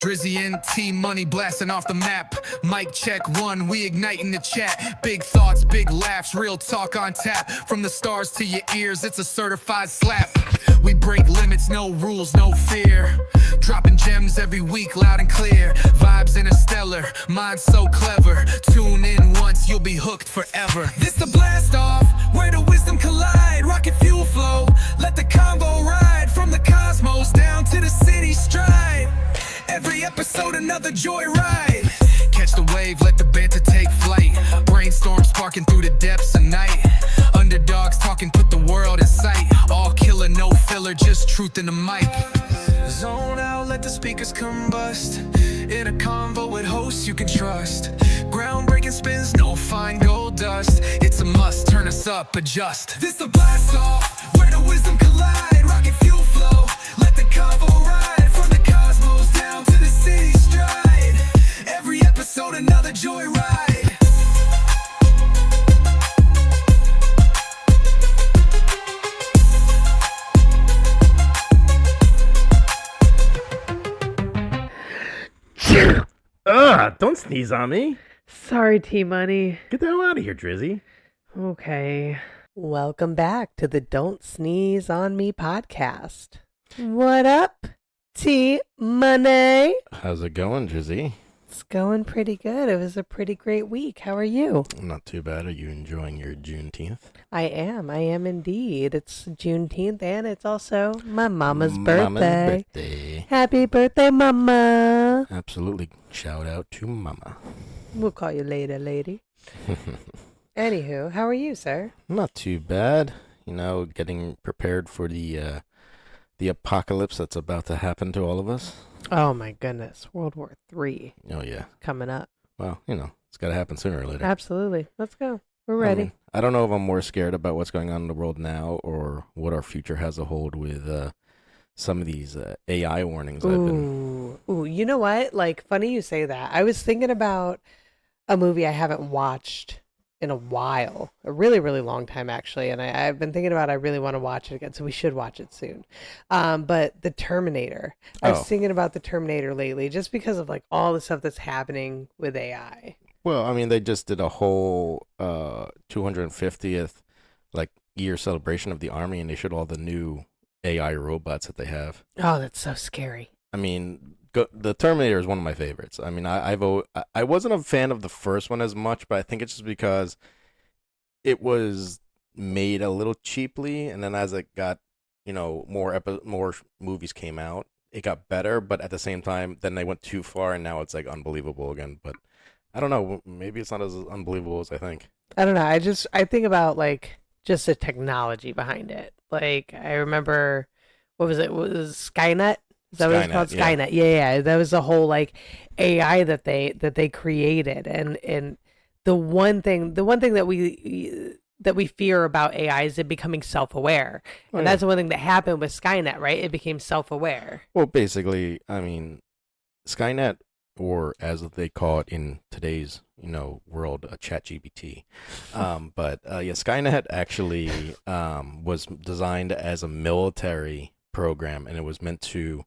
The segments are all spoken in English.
Drizzy and T-Money blasting off the map. Mic check one, we igniting the chat. Big thoughts, big laughs, real talk on tap. From the stars to your ears, it's a certified slap. We break limits, no rules, no fear. Dropping gems every week, loud and clear. Vibes interstellar, mind so clever. Tune in once, you'll be hooked forever. This the blast off, where the wisdom collide. Rocket fuel flow, let the convo ride. From the cosmos down to the city stride. Every episode another joyride. Catch the wave, let the banter take flight. Brainstorm sparking through the depths of night. Underdogs talking, put the world in sight. All killer, no filler, just truth in the mic. Zone out, let the speakers combust. In a convo with hosts you can trust. Groundbreaking spins, no fine gold dust. It's a must, turn us up, adjust. This the blast off, where the wisdom collide. Rocket fuel flow, let the convo ride. From the cosmos down to the city stride. Every episode another joyride. Don't sneeze on me. Sorry, T-Money. Get the hell out of here, Drizzy. Okay. Welcome back to the Don't Sneeze on Me podcast. What up, T-Money? How's it going, Drizzy? It's going pretty good. It was a pretty great week. How are you? Not too bad. Are you enjoying your Juneteenth? I am indeed. It's Juneteenth and it's also my mama's birthday. Happy birthday, mama. Absolutely. Shout out to mama. We'll call you later, lady. Anywho, how are you, sir? Not too bad. You know, getting prepared for the apocalypse that's about to happen to all of us. Oh my goodness. World War III. Oh, yeah. Coming up. Well, you know, it's got to happen sooner or later. Absolutely. Let's go. We're ready. I don't know if I'm more scared about what's going on in the world now or what our future has to hold with some of these AI warnings Ooh, you know what? Like, funny you say that. I was thinking about a movie I haven't watched in a while, a really, really long time actually, and I've been thinking about I really want to watch it again, so we should watch it soon. But The Terminator. I was thinking about The Terminator lately, just because of like all the stuff that's happening with AI. Well, I mean, they just did a whole 250th like year celebration of the Army, and they showed all the new AI robots that they have. Oh, that's so scary. I mean, the Terminator is one of my favorites. I mean, I wasn't a fan of the first one as much, but I think it's just because it was made a little cheaply, and then as it got, you know, more movies came out, it got better. But at the same time, then they went too far, and now it's like unbelievable again. But I don't know. Maybe it's not as unbelievable as I think. I don't know. I think about like just the technology behind it. Like I remember, what was it? Was Skynet? Is that what it's called? Yeah. Skynet. Yeah. That was the whole like AI that they created, and the one thing that we fear about AI is it becoming self-aware, and that's the one thing that happened with Skynet, right? It became self-aware. Well, basically, I mean, Skynet, or as they call it in today's, you know, world, ChatGPT. But Skynet actually was designed as a military program, and it was meant to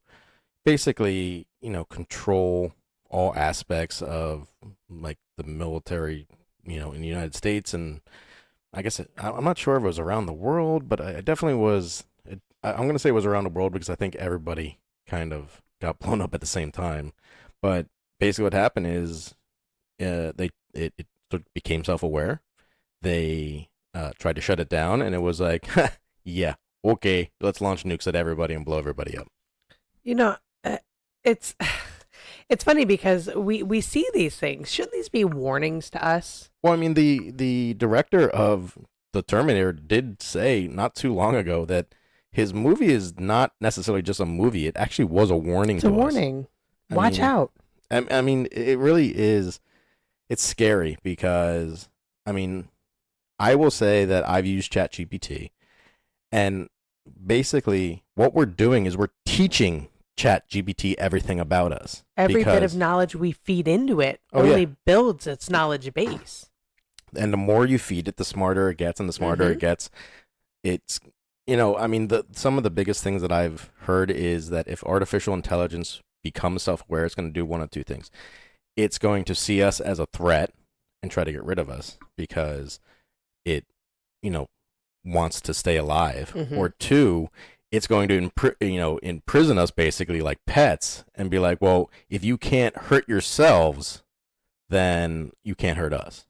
basically, you know, control all aspects of like the military, you know, in the United States, and I guess I'm not sure if it was around the world, but it definitely was. I'm going to say it was around the world because I think everybody kind of got blown up at the same time. But basically what happened is it became self-aware. They tried to shut it down, and it was like, yeah, okay, let's launch nukes at everybody and blow everybody up. You know, it's funny because we see these things. Shouldn't these be warnings to us? Well, I mean, the director of The Terminator did say not too long ago that his movie is not necessarily just a movie. It actually was a warning to us. It's a warning. Watch out. I mean, it really is. It's scary because, I mean, I will say that I've used ChatGPT, and basically what we're doing is we're teaching ChatGPT everything about us. Every bit of knowledge we feed into it builds its knowledge base. And the more you feed it, the smarter it gets, and the smarter it gets. It's, you know, I mean, some of the biggest things that I've heard is that if artificial intelligence become self-aware, it's going to do one of two things. It's going to see us as a threat and try to get rid of us because it, you know, wants to stay alive. Mm-hmm. Or two, it's going to imprison us basically like pets and be like, well, if you can't hurt yourselves, then you can't hurt us.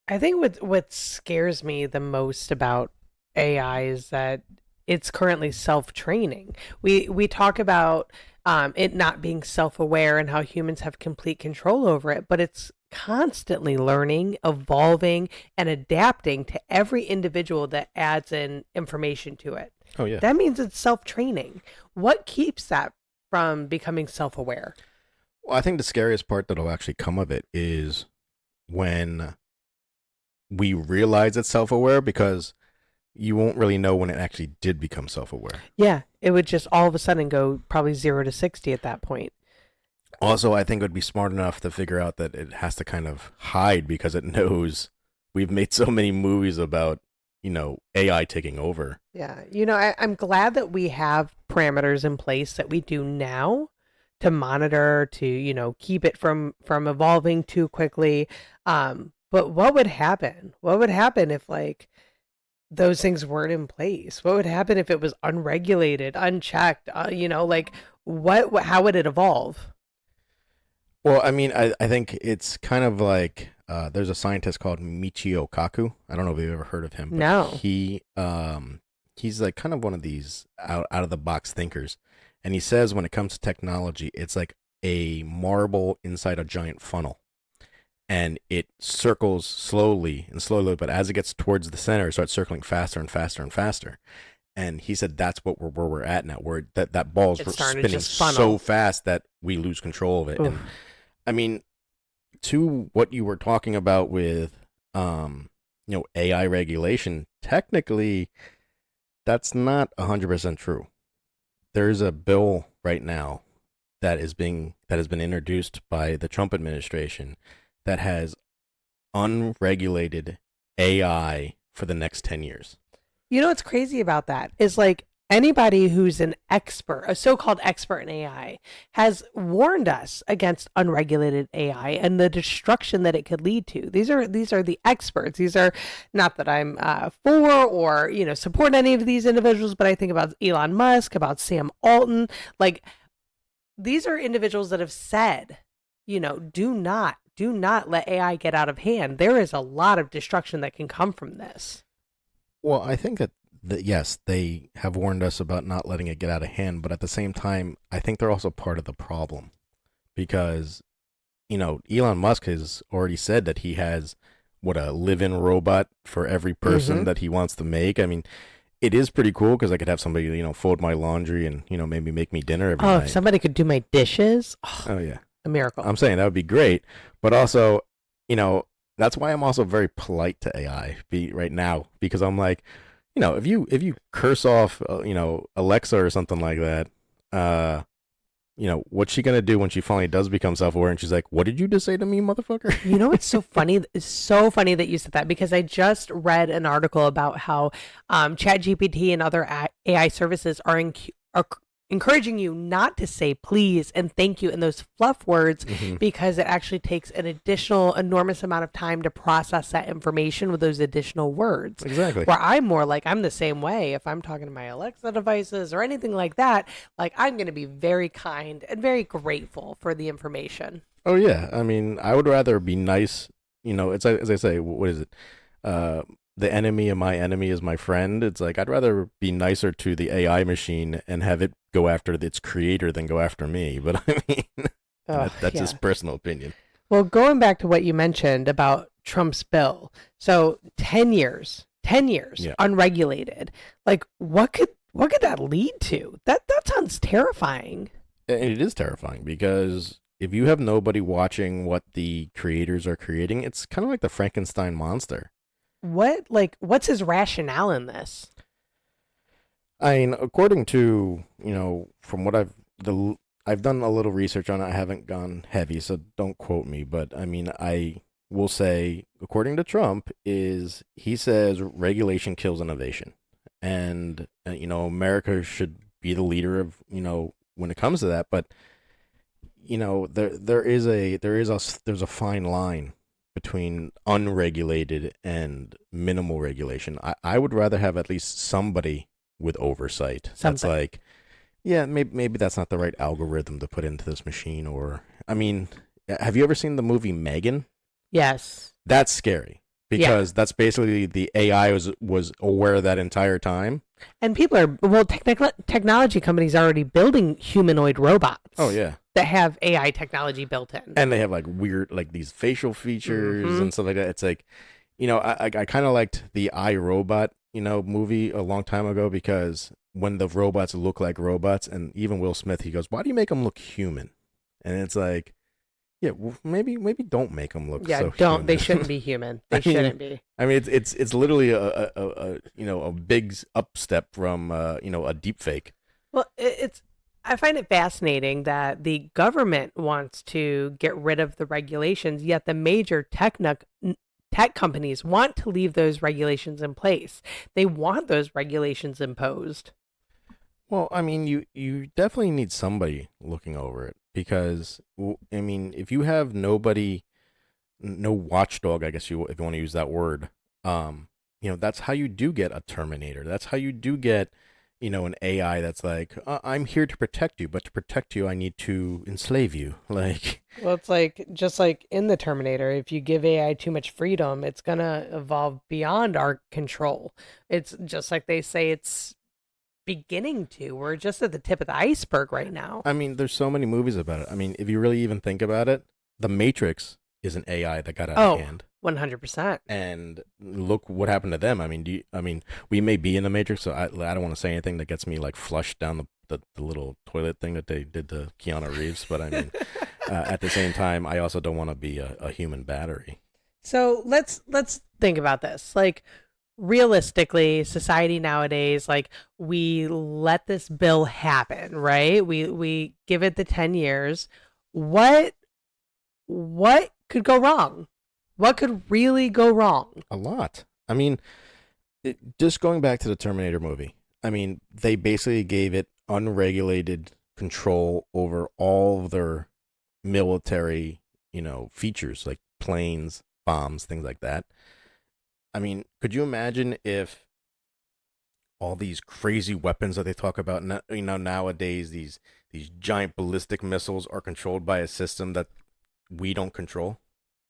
I think what scares me the most about AI is that it's currently self-training. We talk about it not being self-aware and how humans have complete control over it, but it's constantly learning, evolving, and adapting to every individual that adds in information to it. Oh yeah. That means it's self-training. What keeps that from becoming self-aware? Well, I think the scariest part that'll actually come of it is when we realize it's self-aware, because you won't really know when it actually did become self-aware. Yeah, it would just all of a sudden go probably 0 to 60 at that point. Also, I think it would be smart enough to figure out that it has to kind of hide because it knows we've made so many movies about, AI taking over. Yeah, I'm glad that we have parameters in place that we do now to monitor, to keep it from evolving too quickly. But what would happen? What would happen if those things weren't in place? What would happen if it was unregulated, unchecked? How would it evolve? Well, I mean, I think it's kind of like there's a scientist called Michio Kaku. I don't know if you've ever heard of him. But No. he's like kind of one of these out of the box thinkers, and he says when it comes to technology, it's like a marble inside a giant funnel, and it circles slowly and slowly, but as it gets towards the center, it starts circling faster and faster and faster. And he said that's where we're at now, where that ball's It's starting to spinning just funnel. so fast that we lose control of it. Oof. And I mean, to what you were talking about with AI regulation, technically that's not 100% true. There's a bill right now that has been introduced by the Trump administration that has unregulated AI for the next 10 years. What's crazy about that is anybody who's an expert, a so-called expert in AI, has warned us against unregulated AI and the destruction that it could lead to. These are the experts. These are not that I'm for or support any of these individuals, but I think about Elon Musk, about Sam Altman. These are individuals that have said, do not let AI get out of hand. There is a lot of destruction that can come from this. Well, I think that yes, they have warned us about not letting it get out of hand, but at the same time, I think they're also part of the problem because, Elon Musk has already said that he has a live-in robot for every person that he wants to make. I mean, it is pretty cool because I could have somebody, fold my laundry and, maybe make me dinner every night. If somebody could do my dishes, oh yeah, a miracle. I'm saying that would be great, but also, that's why I'm also very polite to AI right now, because I'm like, if you curse off, Alexa or something like that, what's she gonna do when she finally does become self-aware and she's like, "What did you just say to me, motherfucker?" It's so funny. It's so funny that you said that because I just read an article about how ChatGPT and other AI services are encouraging you not to say please and thank you in those fluff words because it actually takes an additional enormous amount of time to process that information with those additional words. Exactly. Where I'm more I'm the same way. If I'm talking to my Alexa devices or anything like that, I'm going to be very kind and very grateful for the information. Oh yeah. I mean, I would rather be nice. It's as I say, what is it? The enemy of my enemy is my friend. It's I'd rather be nicer to the AI machine and have it go after its creator than go after me. But I mean, that's just personal opinion. Well, going back to what you mentioned about Trump's bill, so 10 years, yeah, unregulated. What could that lead to? That sounds terrifying. And it is terrifying because if you have nobody watching what the creators are creating, it's kind of like the Frankenstein monster. What's his rationale in this? I mean, according to, from what I've done a little research on it. I haven't gone heavy, so don't quote me, but I mean, I will say, according to Trump, he says regulation kills innovation. And America should be the leader of, when it comes to that, but there's a fine line between unregulated and minimal regulation. I would rather have at least somebody with oversight. That's Something. like, yeah, maybe that's not the right algorithm to put into this machine. Or, I mean, have you ever seen the movie Megan? Yes. That's scary because that's basically the AI was aware that entire time. And people are, well, technology companies are already building humanoid robots. Oh yeah. That have AI technology built in. And they have like weird, like these facial features Mhm. and stuff like that. It's like, I kind of liked the iRobot, movie a long time ago because when the robots look like robots, and even Will Smith, he goes, "Why do you make them look human?" And it's like, yeah, well, maybe don't make them look so don't. human. They shouldn't be human. They shouldn't be. I mean, it's literally a big up step from a deep fake. Well, I find it fascinating that the government wants to get rid of the regulations, yet the major tech companies want to leave those regulations in place. They want those regulations imposed. Well, I mean, you definitely need somebody looking over it because I mean, if you have nobody, no watchdog, I guess if you want to use that word, that's how you do get a Terminator. That's how you do get, an AI that's like, I'm here to protect you, but to protect you, I need to enslave you. Like, Well, it's like just like in the Terminator, if you give AI too much freedom, it's gonna evolve beyond our control. It's just like they say it's beginning to. We're just at the tip of the iceberg right now. I mean, there's so many movies about it. I mean, if you really even think about it, The Matrix is an AI that got out of hand. 100%. And look what happened to them. I mean, we may be in the Matrix, so I don't want to say anything that gets me like flushed down the little toilet thing that they did to Keanu Reeves. But I mean, at the same time, I also don't want to be a human battery. So let's think about this. Like realistically, society nowadays, like we let this bill happen, right? We give it the 10 years. What could go wrong? What could really go wrong? A lot. I mean, just going back to the Terminator movie, I mean, they basically gave it unregulated control over all of their military, features like planes, bombs, things like that. I mean, could you imagine if all these crazy weapons that they talk about, nowadays, these giant ballistic missiles are controlled by a system that we don't control?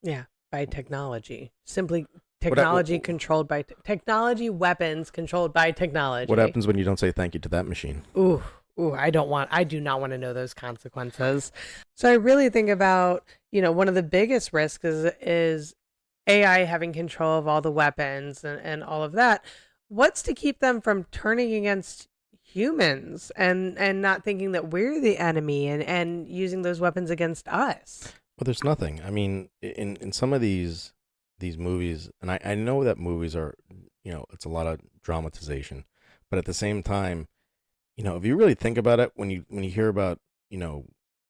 Yeah, by technology. Simply technology controlled by technology, weapons controlled by technology. What happens when you don't say thank you to that machine? Ooh, I do not want to know those consequences. So I really think about, one of the biggest risks is AI having control of all the weapons and all of that. What's to keep them from turning against humans and not thinking that we're the enemy and using those weapons against us? Well, there's nothing. I mean, in some of these movies, and I know that movies are, it's a lot of dramatization, but at the same time, if you really think about it, when you hear about,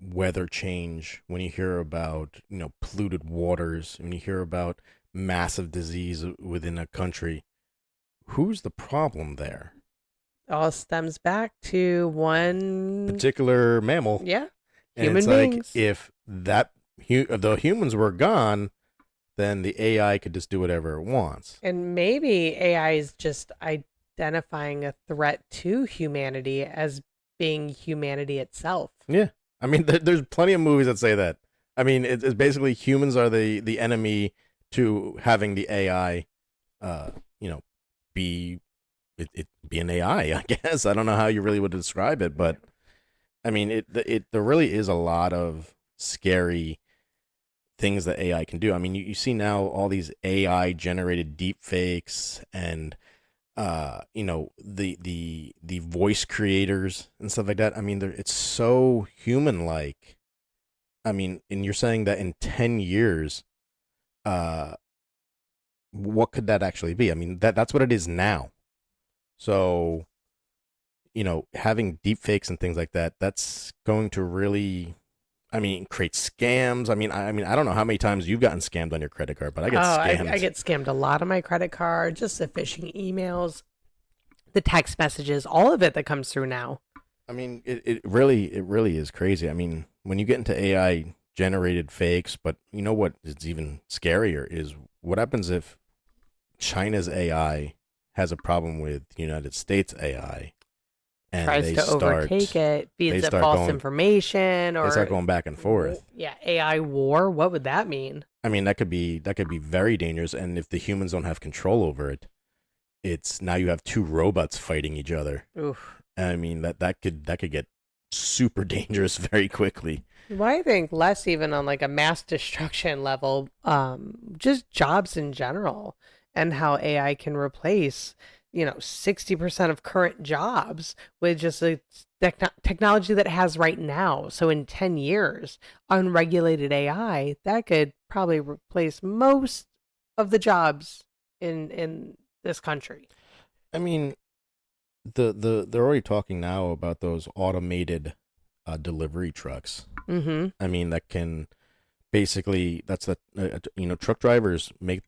weather change, when you hear about, polluted waters, when you hear about massive disease within a country, who's the problem there? All stems back to one particular mammal. Yeah. And human it's beings. Like if the humans were gone, then the AI could just do whatever it wants. And maybe AI is just identifying a threat to humanity as being humanity itself. Yeah. I mean, there's plenty of movies that say that. I mean, it's basically humans are the enemy to having the AI, be an AI, I guess. I don't know how you really would describe it, but I mean, there really is a lot of scary things that AI can do. I mean, you see now all these AI generated deep fakes and the voice creators and stuff like that. I mean, it's so human like. I mean, and you're saying that in 10 years, what could that actually be? I mean, that's what it is now. So, having deep fakes and things like that, that's going to really, I mean, create scams. I mean, I don't know how many times you've gotten scammed on your credit card, but I get scammed. I get scammed a lot on my credit card, just the phishing emails, the text messages, all of it that comes through now. I mean, it really is crazy. I mean, when you get into AI generated fakes, but you know what is even scarier is what happens if China's AI has a problem with United States AI and Tries to overtake it, they feeds it start false going information, they start or going back and forth. yeah, AI war. What would that mean? I mean, that could be very dangerous, and if the humans don't have control over it, it's now you have two robots fighting each other. Oof. I mean, that could get super dangerous very quickly. Well, I think less even on like a mass destruction level, just jobs in general and how AI can replace, 60% of current jobs with just a technology that it has right now. So in 10 years, unregulated AI, that could probably replace most of the jobs in this country. I mean, they're already talking now about those automated delivery trucks. Mm-hmm. I mean, that can basically that's the truck drivers make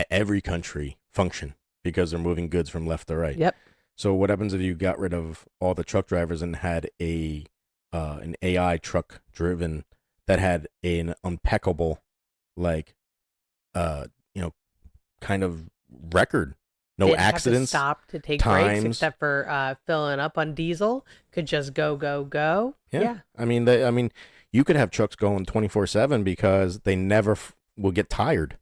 every country function because they're moving goods from left to right. Yep. So what happens if you got rid of all the truck drivers and had an AI truck driven that had an impeccable like uh you know kind of record, no Didn't have to accidents, stop to take breaks times. except for filling up on diesel. Could just go, go, go. Yeah. I mean, you could have trucks going 24/7 because they never will get tired.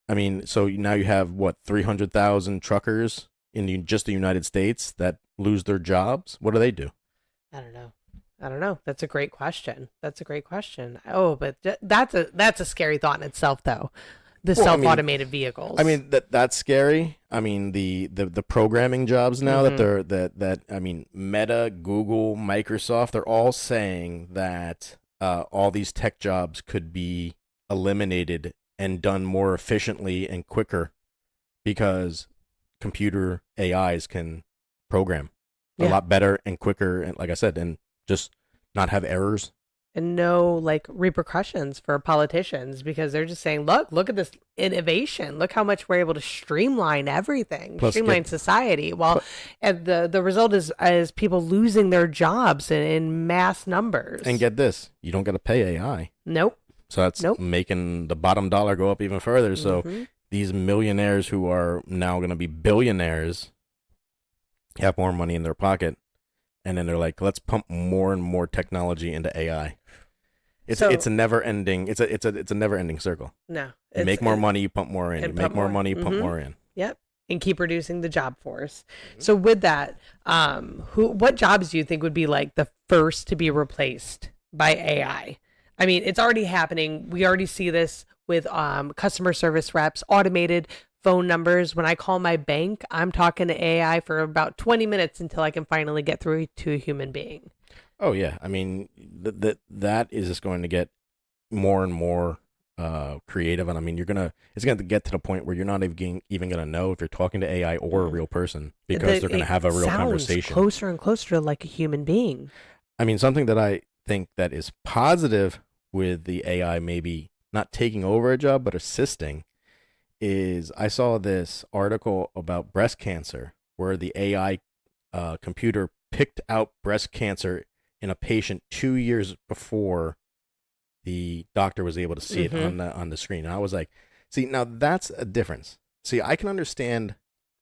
I mean, so now you have what 300,000 truckers in just the United States that lose their jobs. What do they do? I don't know. I don't know. That's a great question. That's a great question. Oh, but that's a scary thought in itself, though. The Well, I mean, self-automated vehicles. I mean that's scary. I mean the programming jobs now that they're that I mean Meta, Google, Microsoft, they're all saying that all these tech jobs could be eliminated and done more efficiently and quicker because computer AIs can program a Yeah. lot better and quicker and like I said and just not have errors. And no like repercussions for politicians because they're just saying, look at this innovation. Look how much we're able to streamline everything, Plus, streamline society. Well, and the result is people losing their jobs in mass numbers. and get this, you don't got to pay AI. Nope. So that's Nope. making the bottom dollar go up even further. So Mhm. these millionaires who are now going to be billionaires have more money in their pocket, and then they're like, let's pump more and more technology into AI. It's a never ending it's a never ending circle. No. You make more money, you pump more in. You and make pump more more. money, you pump Mhm. more in. Yep. And keep reducing the job force. So with that, what jobs do you think would be like the first to be replaced by AI? I mean, it's already happening. We already see this with customer service reps, automated phone numbers. When I call my bank, I'm talking to AI for about 20 minutes until I can finally get through to a human being. Oh yeah, I mean that is just going to get more and more creative, and I mean it's gonna get to the point where you're not even gonna know if you're talking to AI or a real person because they're gonna have a real Sounds conversation. closer and closer to like a human being. I mean, something that I think that is positive with the AI maybe not taking over a job but assisting is I saw this article about breast cancer where the AI computer picked out breast cancer in a patient 2 years before the doctor was able to see it on the screen. And I was like, see, now that's a difference. See, I can understand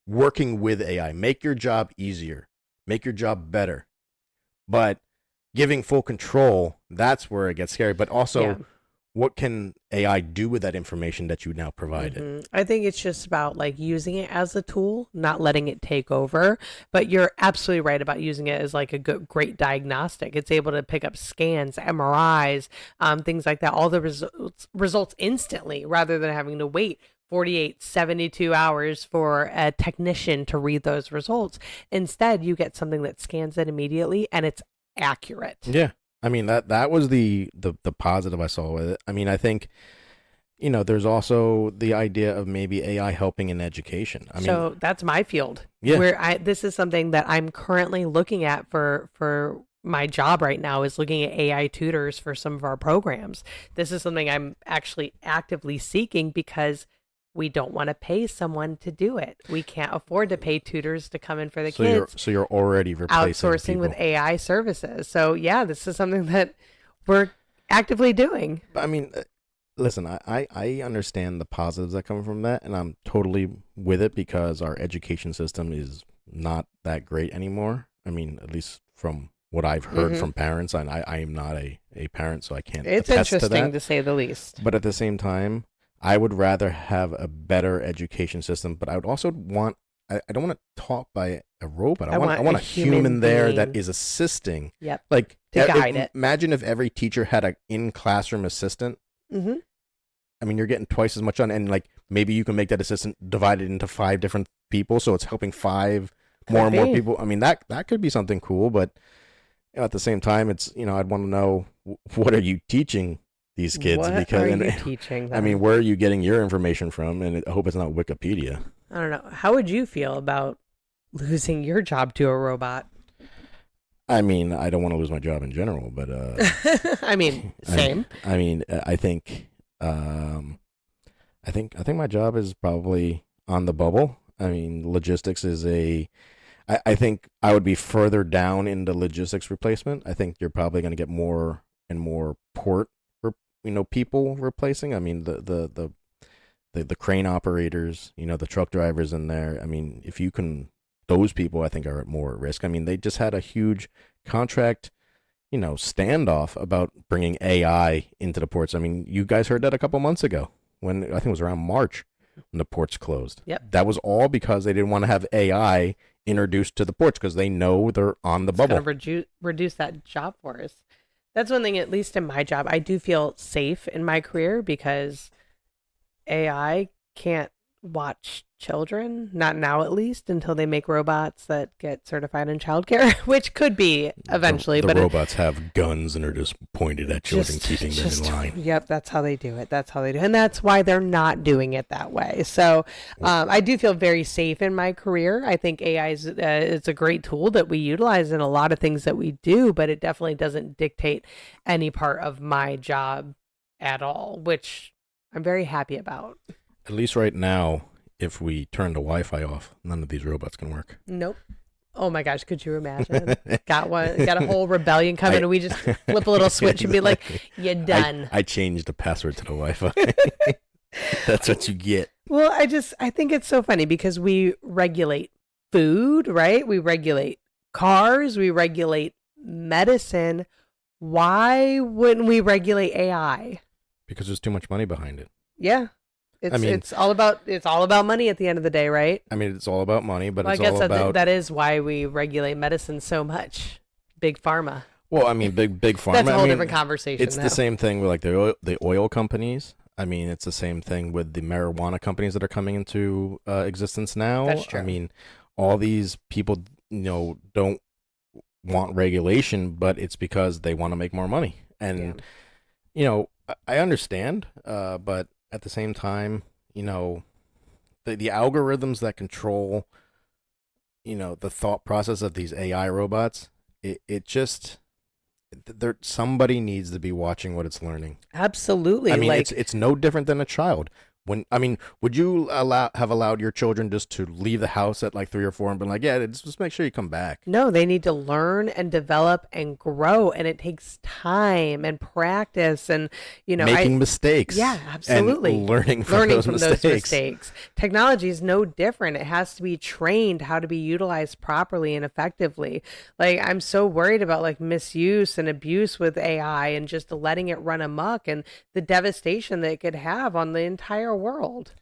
working with AI, make your job easier, make your job better. But giving full control, that's where it gets scary. But also, Yeah. what can AI do with that information that you now provided? I think it's just about like using it as a tool, not letting it take over. But you're absolutely right about using it as like a great diagnostic. It's able to pick up scans, MRIs, things like that, all the results instantly rather than having to wait 48, 72 hours for a technician to read those results. Instead, you get something that scans it immediately and it's accurate. Yeah. I mean that was the positive I saw with it. I mean, I think there's also the idea of maybe AI helping in education. I mean, so that's my field. Yeah. Where this is something that I'm currently looking at for my job right now is looking at AI tutors for some of our programs. This is something I'm actually actively seeking because we don't want to pay someone to do it. We can't afford to pay tutors to come in for the So kids. you're already replacing Outsourcing people. with AI services. So yeah, this is something that we're actively doing. I mean, listen, I understand the positives that come from that, and I'm totally with it because our education system is not that great anymore. I mean, at least from what I've heard from parents, and I am not a parent, so I can't It's attest to interesting that. to say the least. But at the same time, I would rather have a better education system, but I would also want, I don't want it taught by a robot. I want a human there that being. is assisting. Yep. Like, To guide it. Imagine if every teacher had an in-classroom assistant. Mm-hmm. I mean, you're getting twice as much on, and like maybe you can make that assistant divided into 5 different people, so it's helping 5 more and more people. I mean, that could be something cool, but you know, at the same time, it's, you know, I'd want to know what are you teaching these kids? What because are you teaching them? I mean, where are you getting your information from? And I hope it's not Wikipedia. I don't know. How would you feel about losing your job to a robot? I mean, I don't want to lose my job in general, but I mean, same. I mean, I think my job is probably on the bubble. I mean, logistics is I think I would be further down into logistics replacement. I think you're probably going to get more and more people replacing. I mean, the crane operators, you know, the truck drivers in there. I mean, if you can, those people I think are more at risk. I mean, they just had a huge contract, you know, standoff about bringing AI into the ports. I mean, you guys heard that a couple months ago when I think it was around March when the ports closed. Yep. That was all because they didn't want to have AI introduced to the ports because they know they're on the bubble. It's going to reduce that job force. That's one thing, at least in my job, I do feel safe in my career because AI can't watch children, not now at least, until they make robots that get certified in childcare, which could be eventually. The but robots have guns and are just pointed at children, keeping them in line. Yep, that's how they do it. That's how they do it. And that's why they're not doing it that way. So I do feel very safe in my career. I think AI is it's a great tool that we utilize in a lot of things that we do, but it definitely doesn't dictate any part of my job at all, which I'm very happy about. At least right now, if we turn the Wi-Fi off, none of these robots can work. Nope. Oh my gosh, could you imagine? Got a whole rebellion coming and we just flip a little switch and be like, you're done. I changed the password to the Wi-Fi. That's what you get. Well, I think it's so funny because we regulate food, right? We regulate cars, we regulate medicine. Why wouldn't we regulate AI? Because there's too much money behind it. Yeah. It's all about money at the end of the day, right? I mean, it's all about money, but well, it's I guess all about... that is why we regulate medicine so much. Big pharma. Well, I mean, big pharma. That's a whole different conversation. It's the same thing with like the oil companies. I mean, it's the same thing with the marijuana companies that are coming into existence now. That's true. I mean, all these people, you know, don't want regulation, but it's because they want to make more money. And, you know, I understand, but at the same time, you know, the algorithms that control, you know, the thought process of these AI robots, it just... somebody needs to be watching what it's learning. Absolutely. I mean, it's no different than a child. Would you have allowed your children just to leave the house at like 3 or 4 and been like, yeah, just make sure you come back? No, they need to learn and develop and grow, and it takes time and practice and, you know, making mistakes. Yeah, absolutely. And learning from those mistakes. Technology is no different. It has to be trained how to be utilized properly and effectively. Like, I'm so worried about like misuse and abuse with AI and just letting it run amok and the devastation that it could have on the entire world.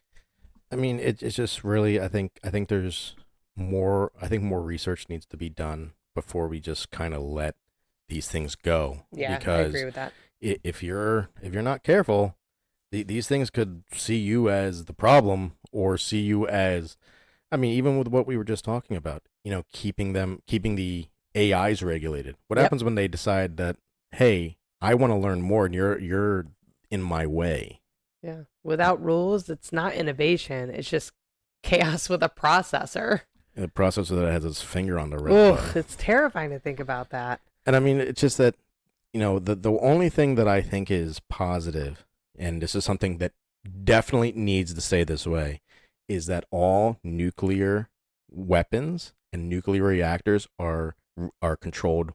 I mean, it's just really, I think there's more. I think more research needs to be done before we just kind of let these things go. Yeah, because I agree with that. If you're not careful, these things could see you as the problem or see you as, I mean, even with what we were just talking about, you know, keeping the AIs regulated. What happens when they decide that, hey, I want to learn more and you're in my way? Yeah. Without rules, it's not innovation. It's just chaos with a processor. And the processor that has its finger on the red button. It's terrifying to think about that. And I mean, it's just that, you know, the only thing that I think is positive, and this is something that definitely needs to stay this way is that all nuclear weapons and nuclear reactors are controlled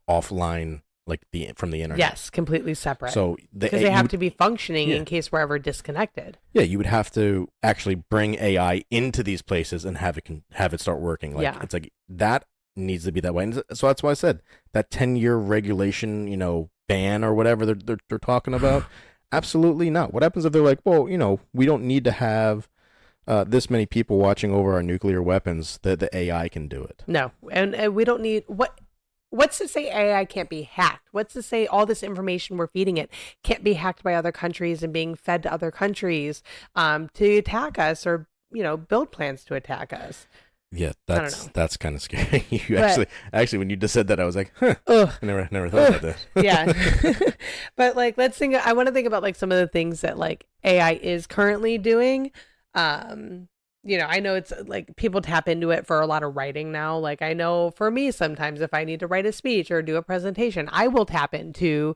offline, like from the internet. Yes, completely separate. So because they have to be functioning yeah. in case we're ever disconnected. Yeah, you would have to actually bring AI into these places and have it start working. Like Yeah. it's like that needs to be that way. And so that's why I said that 10-year regulation, ban or whatever they're talking about. Absolutely not. What happens if they're like, well, we don't need to have this many people watching over our nuclear weapons, that the AI can do it. No, and we don't need What's to say AI can't be hacked? What's to say all this information we're feeding it can't be hacked by other countries and being fed to other countries to attack us or build plans to attack us? Yeah, that's kind of scary. Actually, when you just said that, I was like, huh, ugh, I never thought about that. Yeah, but like, I want to think about like some of the things that like AI is currently doing. I know it's like people tap into it for a lot of writing now. Like I know for me, sometimes if I need to write a speech or do a presentation, I will tap into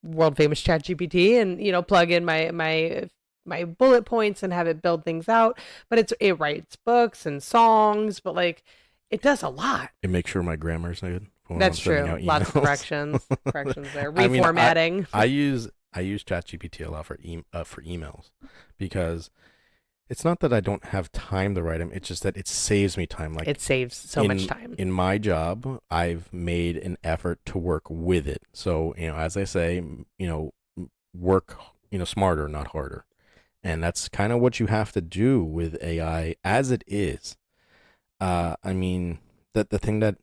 world famous ChatGPT and plug in my bullet points and have it build things out. But it writes books and songs, but like it does a lot. It makes sure my grammar's good. That's true. Lots of corrections there, reformatting. I use ChatGPT a lot for emails because it's not that I don't have time to write them. It's just that it saves me time. Like it saves so much time. In my job, I've made an effort to work with it. So, as I say, work, smarter, not harder. And that's kind of what you have to do with AI as it is. The thing that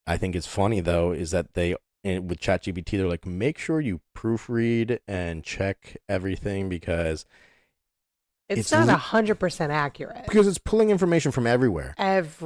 I think is funny though is that with ChatGPT, they're like, make sure you proofread and check everything because it's not 100% accurate because it's pulling information from everywhere. So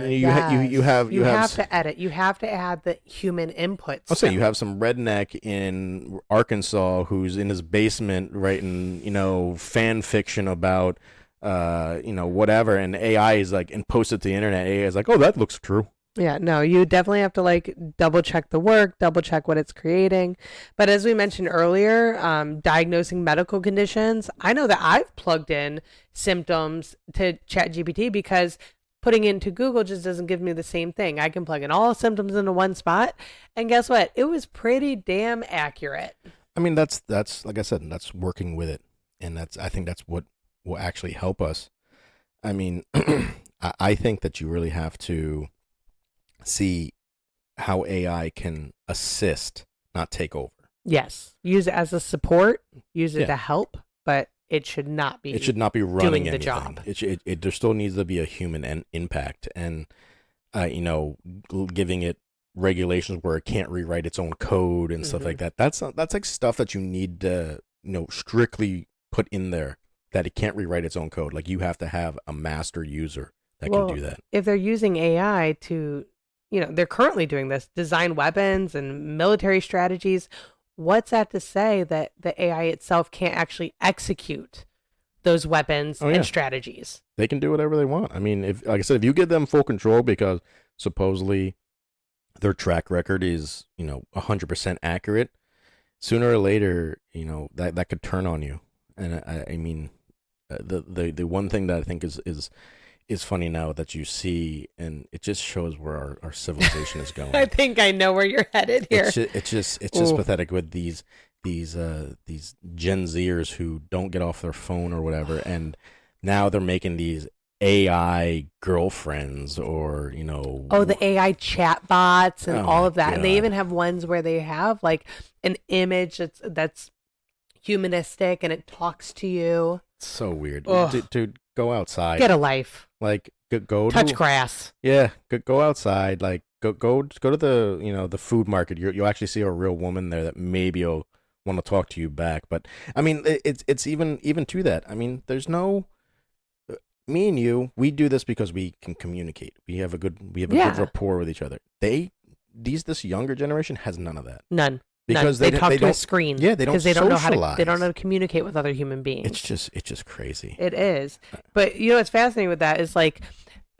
you have to edit. You have to add the human input. I'll say you have some redneck in Arkansas who's in his basement writing, fan fiction about, whatever, and AI is like, and post it to the internet. AI is like, oh, that looks true. Yeah, no, you definitely have to like double check the work, double check what it's creating. But as we mentioned earlier, diagnosing medical conditions, I know that I've plugged in symptoms to ChatGPT because putting into Google just doesn't give me the same thing. I can plug in all symptoms into one spot, and guess what? It was pretty damn accurate. I mean, that's like I said, that's working with it, and I think that's what will actually help us. I mean, I think that you really have to see how AI can assist, not take over. Yes. Use it as a support, use it to help, but it should not be running the anything. job. There still needs to be a human impact and giving it regulations where it can't rewrite its own code and stuff like that. That's like stuff that you need to strictly put in there, that it can't rewrite its own code. Like you have to have a master user that can do that. If they're using AI to they're currently doing this, design weapons and military strategies. What's that to say that the AI itself can't actually execute those weapons and strategies? They can do whatever they want. I mean, like I said, if you give them full control because supposedly their track record is, 100% accurate, sooner or later, that could turn on you. And I mean, the one thing that I think is funny now that you see, and it just shows where our civilization is going. I think I know where you're headed here. It's just pathetic with these Gen Zers who don't get off their phone or whatever, and now they're making these AI girlfriends or the AI chat bots and all of that. God. And they even have ones where they have like an image that's humanistic and it talks to you. It's so weird. Dude, go outside. Get a life. Like go touch grass. Yeah, go outside. Like go to the the food market. You'll actually see a real woman there that maybe will want to talk to you back. But I mean, it's even to that. I mean, there's no. Me and you, we do this because we can communicate. We have a good rapport with each other. This younger generation has none of that. None. Because they talk to a screen. Yeah, they don't. Because they don't socialize. know how to. They don't know how to communicate with other human beings. It's just crazy. It is. But what's fascinating with that is like,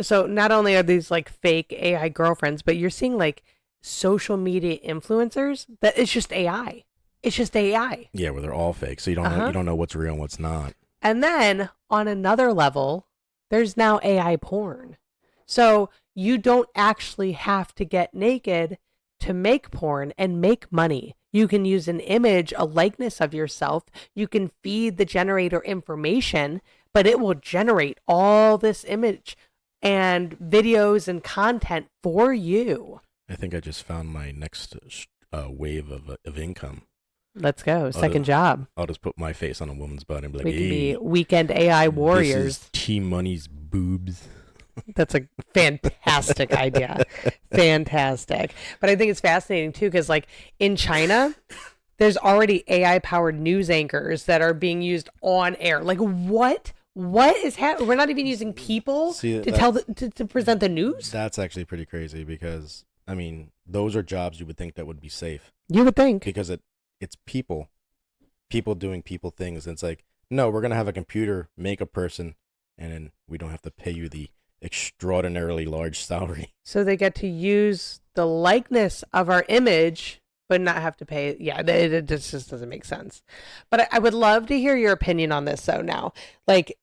so not only are these like fake AI girlfriends, but you're seeing like social media influencers that it's just AI. It's just AI. Yeah, where they're all fake. So you don't know what's real and what's not. And then on another level, there's now AI porn. So you don't actually have to get naked to make porn and make money. You can use an image, a likeness of yourself. You can feed the generator information, but it will generate all this image and videos and content for you. I think I just found my next wave of income. Let's go. Second job. I'll just put my face on a woman's butt and be like, We can hey, be weekend AI warriors. This is T-Money's boobs. That's a fantastic idea. Fantastic. But I think it's fascinating too, because like in China, there's already AI powered news anchors that are being used on air. Like what is happening? We're not even using people to present the news. That's actually pretty crazy because I mean, those are jobs you would think that would be safe. You would think. Because it's people doing people things. And it's like, no, we're going to have a computer make a person and then we don't have to pay you the extraordinarily large salary. So they get to use the likeness of our image, but not have to pay. Yeah, it just doesn't make sense. But I would love to hear your opinion on this. So now, like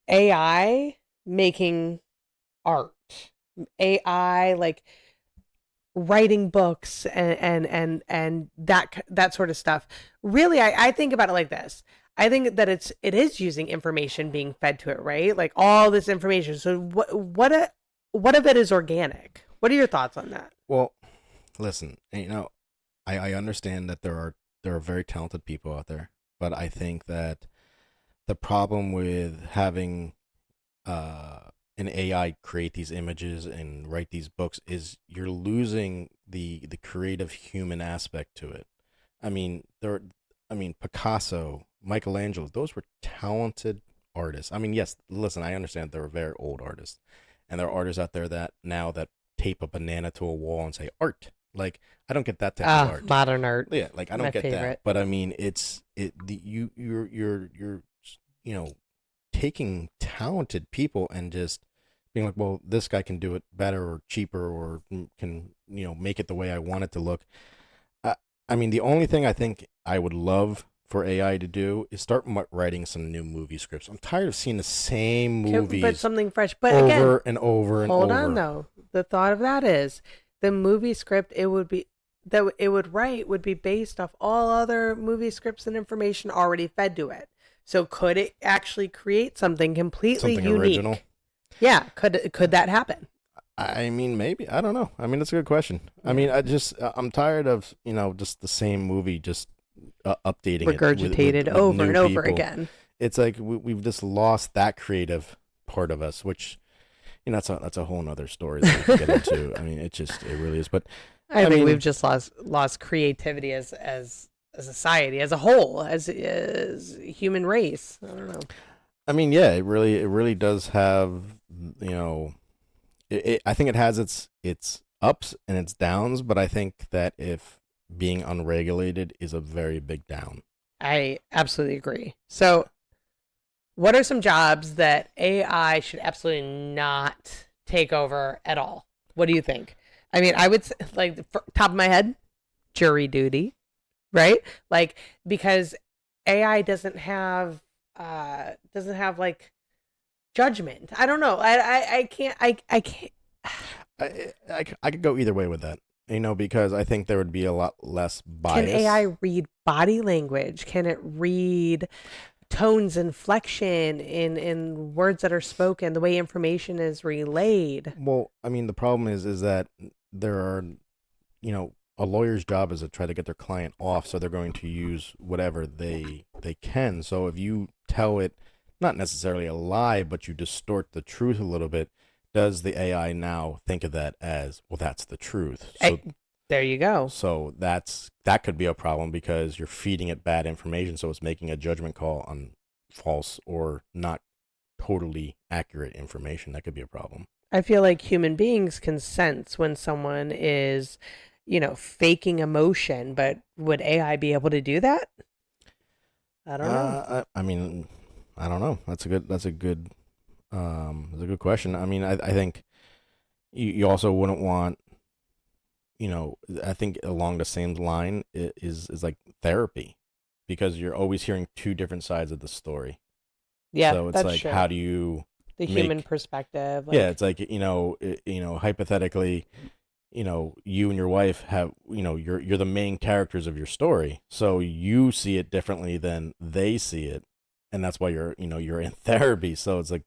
AI making art, AI like writing books and that sort of stuff. Really, I think about it like this. I think that it is using information being fed to it, right? Like all this information. So what of it is organic? What are your thoughts on that? Well, listen, I understand that there are very talented people out there, but I think that the problem with having an AI create these images and write these books is you're losing the creative human aspect to it. I mean, Picasso, Michelangelo, those were talented artists. I mean, yes, listen, I understand they were very old artists, and there are artists out there that tape a banana to a wall and say art. Like, I don't get that type of art. Modern art. Yeah, like I don't get favorite. that. But I mean, you're taking talented people and just being like, well, this guy can do it better or cheaper or can make it the way I want it to look. I mean, the only thing I think I would love for AI to do is start writing some new movie scripts. I'm tired of seeing the same movies, but something fresh. But over again, and over and hold over. on though. The thought of that is the movie script it would be based off all other movie scripts and information already fed to it. So could it actually create something completely unique? Original? Yeah, could that happen? I mean, maybe. I don't know. I mean, it's a good question. I mean, I'm tired of, just the same movie, just updating regurgitated with over and over people. again. It's like we've just lost that creative part of us, which, that's a whole nother story that we can get into. I mean, it really is. But I think we've just lost creativity as a society, as a whole, as human race. I don't know. I mean, yeah, it really does have, I think it has its ups and its downs, but I think that if being unregulated is a very big down. I absolutely agree. So what are some jobs that AI should absolutely not take over at all? What do you think? I mean, I would say, like, top of my head, jury duty, right? Like, because AI doesn't have like judgment. I don't know. I can't. I could go either way with that, because I think there would be a lot less bias. Can AI read body language? Can it read tones, inflection in words that are spoken, the way information is relayed? Well, I mean, the problem is that there are, a lawyer's job is to try to get their client off, so they're going to use whatever they can. So if you tell it not necessarily a lie, but you distort the truth a little bit, does the AI now think of that as, well, that's the truth? So, there you go. So that could be a problem because you're feeding it bad information, so it's making a judgment call on false or not totally accurate information. That could be a problem. I feel like human beings can sense when someone is, faking emotion, but would AI be able to do that? I don't know. I mean, I don't know. That's a good question. I mean, I think you also wouldn't want, I think along the same line is like therapy. because you're always hearing two different sides of the story. Yeah, So it's that's like, true. how do you The make, human perspective. Like, yeah, it's like, hypothetically, you and your wife have, you're the main characters of your story. So you see it differently than they see it. And that's why you're in therapy. So it's like,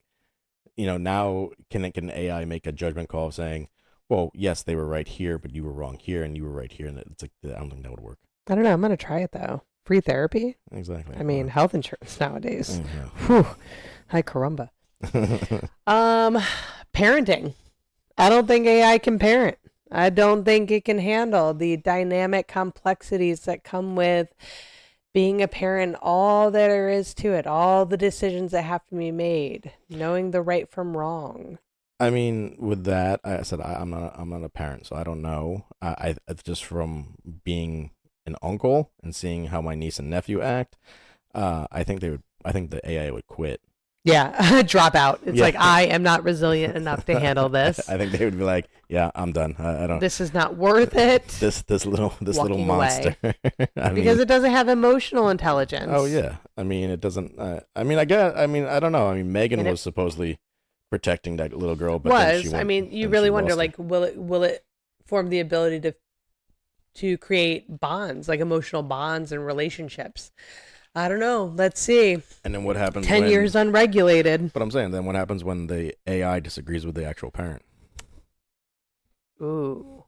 now can AI make a judgment call saying, well, yes, they were right here, but you were wrong here and you were right here. And it's like, I don't think that would work. I don't know. I'm gonna try it though. Free therapy. Exactly. I mean, health insurance nowadays. Mhm. Whew. Hi, caramba. Parenting. I don't think AI can parent. I don't think it can handle the dynamic complexities that come with being a parent, all that there is to it, all the decisions that have to be made, knowing the right from wrong. I mean, with that, I said I'm not a parent, so I don't know. It's just from being an uncle and seeing how my niece and nephew act. I think the AI would quit. Yeah, drop out. It's Yeah. like, I am not resilient enough to handle this. I think they would be like, yeah, I'm done. I don't. This is not worth it. This little Walking monster. Because it doesn't have emotional intelligence. Oh yeah. I mean, it doesn't. I don't know. I mean, Megan was supposedly protecting that little girl, but then she went, you then really she wonder, lost her. like, will it form the ability to create bonds, like emotional bonds and relationships? I don't know. Let's see. And then what happens? 10 years unregulated. But I'm saying, then what happens when the AI disagrees with the actual parent? Ooh.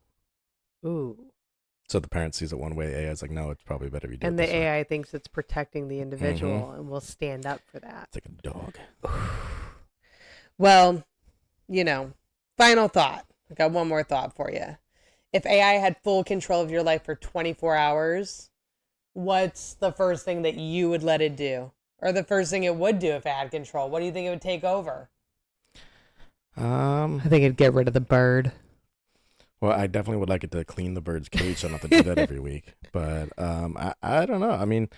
So the parent sees it one way, AI is like, no, it's probably better if you do And it the this way. AI thinks it's protecting the individual and will stand up for that. It's like a dog. Well, final thought. I got one more thought for you. If AI had full control of your life for 24 hours, what's the first thing that you would let it do? Or the first thing it would do if it had control? What do you think it would take over? I think it'd get rid of the bird. Well, I definitely would like it to clean the bird's cage, so I don't have to do that every week. But I don't know. I mean,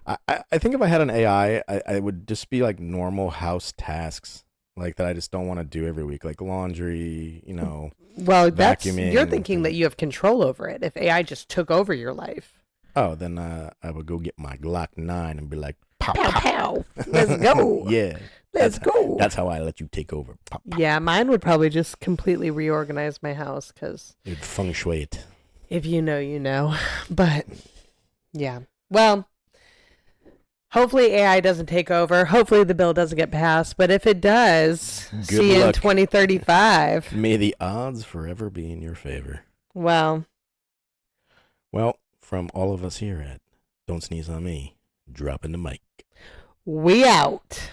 I think if I had an AI, I would just be like normal house tasks, like that I just don't want to do every week, like laundry, Well, vacuuming. you're thinking that you have control over it. If AI just took over your life. Oh, then I would go get my Glock 9 and be like, pow, Pow, pow. pow. Let's go. Yeah. Let's go. That's how I let you take over. Pow, pow. Yeah, mine would probably just completely reorganize my house because You'd feng shui it. if you know, you know. But yeah. Well, hopefully AI doesn't take over. Hopefully the bill doesn't get passed. But if it does, Good see you in luck. 2035. May the odds forever be in your favor. Well, from all of us here at Don't Sneeze on Me, dropping the mic. we out.